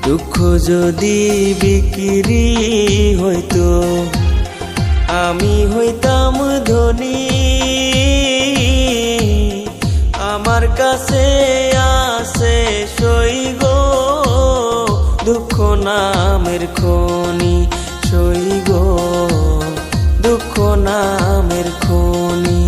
দুঃখ যদি বিক্রি হইতো আমি হইতাম ধনী। আমার কাছে আছে সই গো দুঃখ নামের খনি, সই গো দুঃখ নামের খনি।